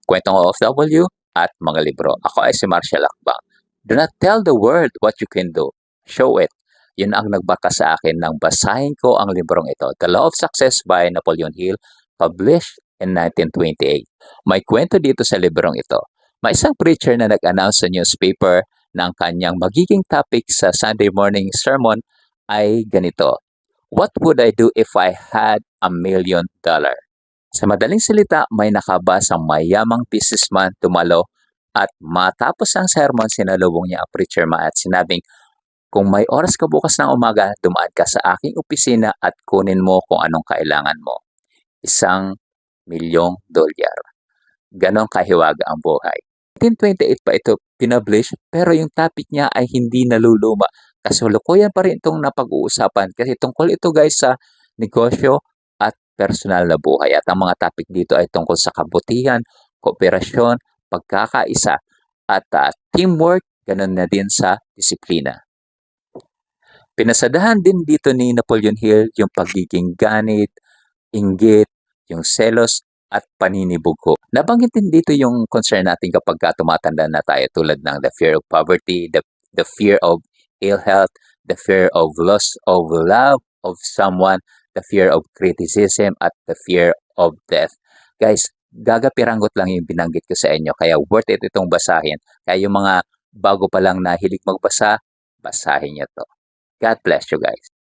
kwentong OFW at mga libro. Ako ay si Marshall Akbang. Do not tell the world what you can do. Show it. Yun ang nagbaka sa akin nang basahin ko ang librong ito, The Law of Success by Napoleon Hill, published in 1928. May kwento dito sa librong ito. May isang preacher na nag-announce sa newspaper na ang kanyang magiging topic sa Sunday morning sermon ay ganito: What would I do if I had $1,000,000? Sa madaling salita, may nakabasang mayamang businessman tumalo at matapos ang sermon, sinalubong niya ang preacher man at sinabing, kung may oras ka bukas ng umaga, dumaan ka sa aking opisina at kunin mo kung anong kailangan mo. $1,000,000. Ganon kahiwaga ang buhay. 1928 pa ito pinublish, pero yung topic niya ay hindi naluluma. Kasalukuyan pa rin itong napag-uusapan kasi tungkol ito guys sa negosyo at personal na buhay. At ang mga topic dito ay tungkol sa kabutihan, kooperasyon, pagkakaisa, at teamwork, ganon na din sa disiplina. Pinasadahan din dito ni Napoleon Hill yung pagiging ganit, inggit, yung selos, at paninibugo. Nabanggit din dito yung concern natin kapag tumatanda na tayo, tulad ng the fear of poverty, the fear of ill health, the fear of loss of love of someone, the fear of criticism, at the fear of death. Guys, gagapiranggot lang yung binanggit ko sa inyo, kaya worth it itong basahin. Kaya yung mga bago pa lang na hilig magbasa, basahin nyo to. God bless you guys.